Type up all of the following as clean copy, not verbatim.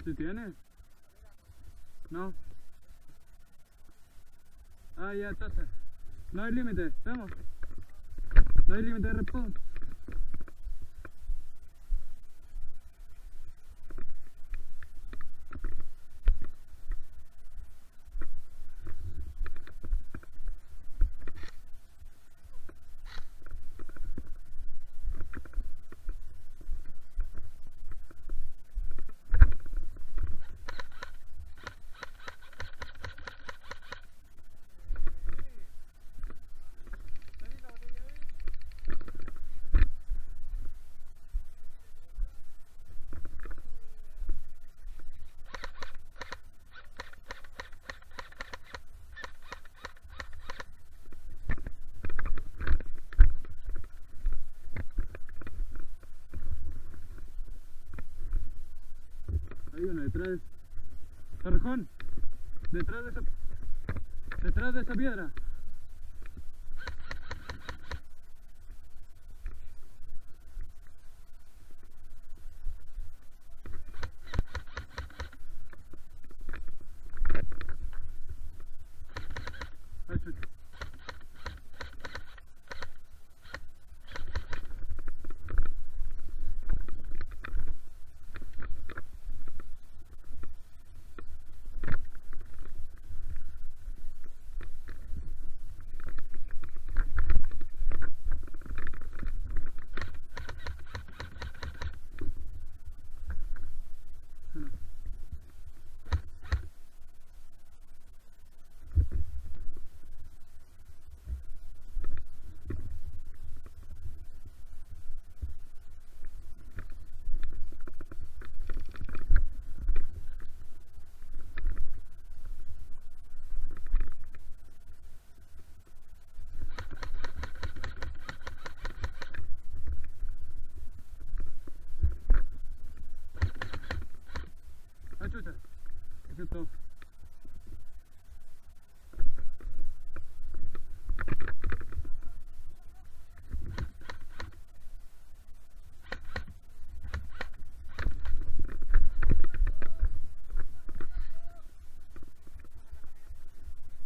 ¿Sí tienes? No. Ah, ya, entonces. No hay límite, vamos. No hay límite de respawn. Hay uno detrás. Torrejón, detrás de esa piedra. Ay, chucha. Ah, chucha. Eso es todo.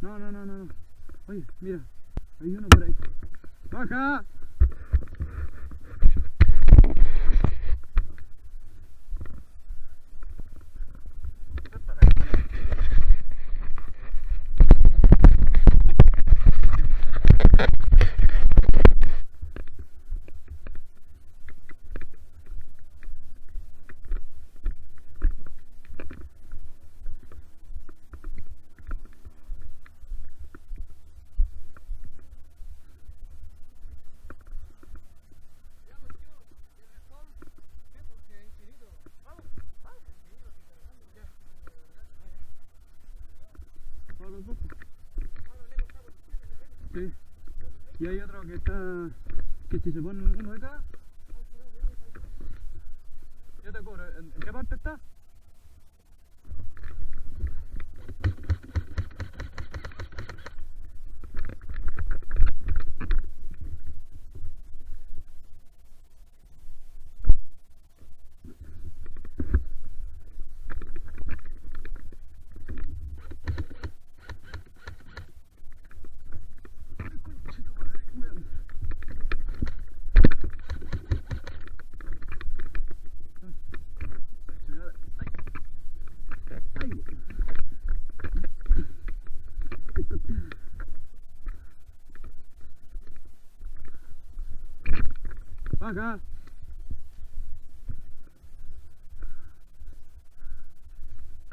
No, no, no, no, no. Oye, mira, hay uno por ahí. ¡Baja! Todos los dos. Sí. Y hay otro que está. Que si se pone uno de acá. Yo te cubro. ¿En qué parte está? Acá.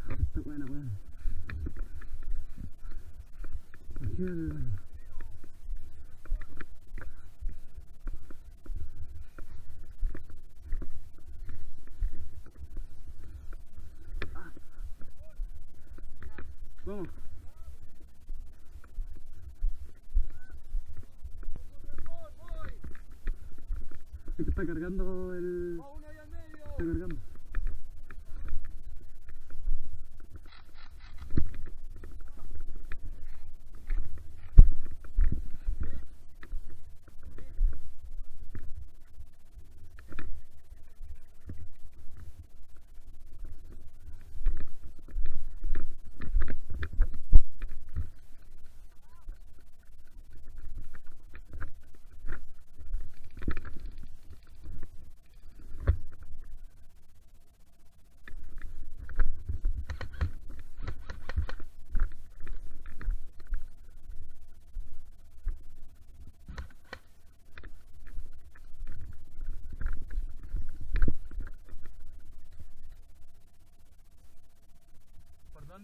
Está buena, buena. Aquí vamos. Es que está cargando el... Está cargando.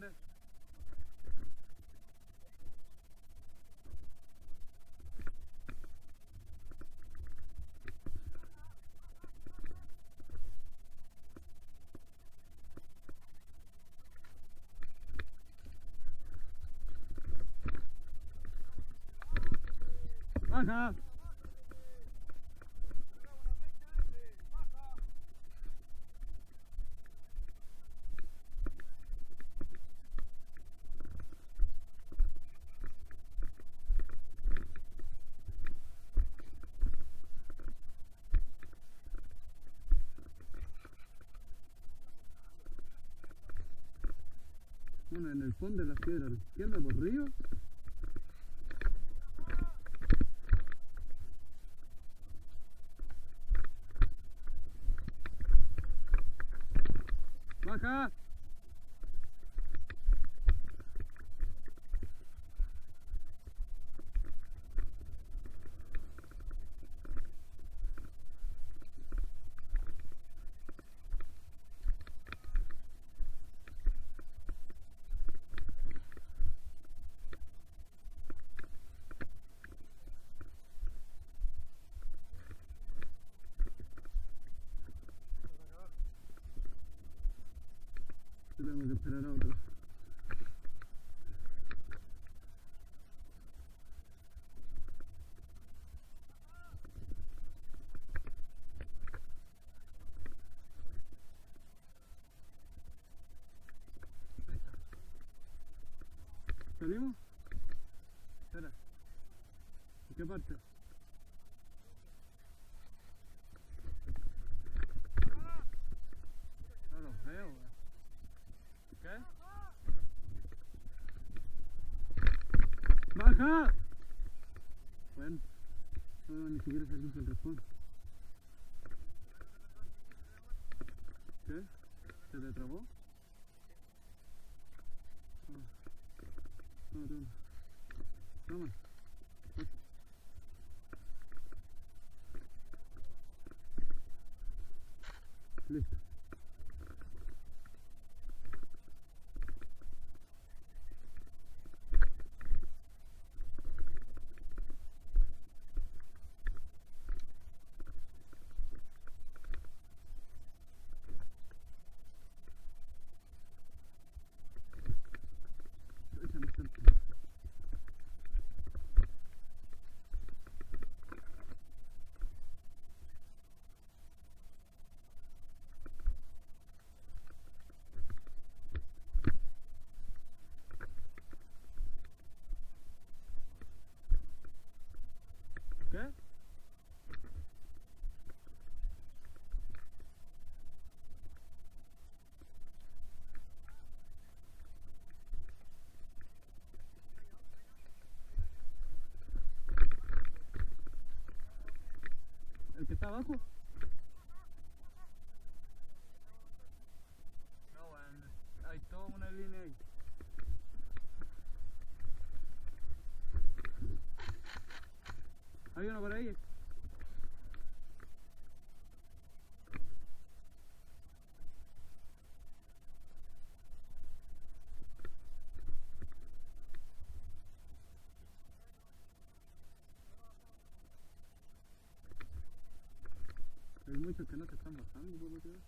¿Dónde? Baja. Bueno, en el fondo de la piedra, a la izquierda por río. Baja. Tengo que esperar a otro. ¿Salimos? Espera. ¿En qué parte? No los veo, güey. ¿Qué? ¡Baja! Bueno, no, ni siquiera se limpia el raspón. ¿Qué? ¿Se te trabó? Toma, toma. Toma. Listo. Échame tanto. ¿Qué? ¿El que está abajo? No, bueno, hay toda una línea ahí. Hay uno por ahí. Hay muchos que no te están bajando, por lo que veo.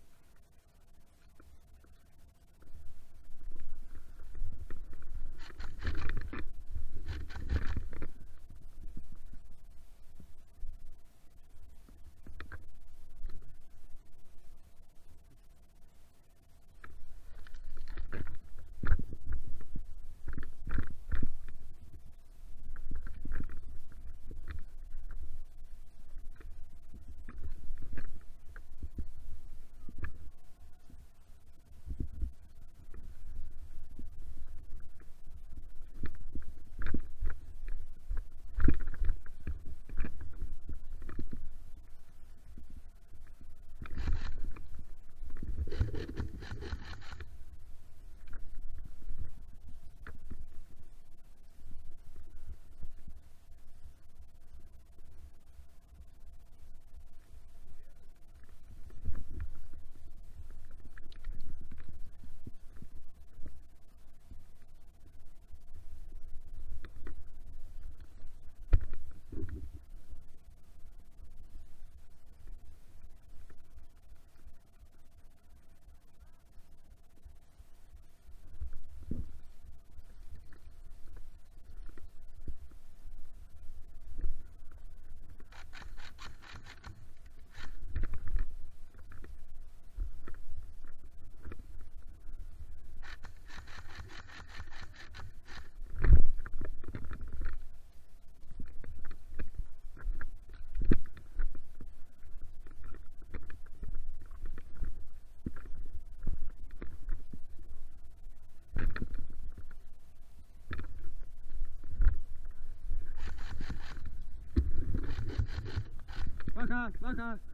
baja, baja.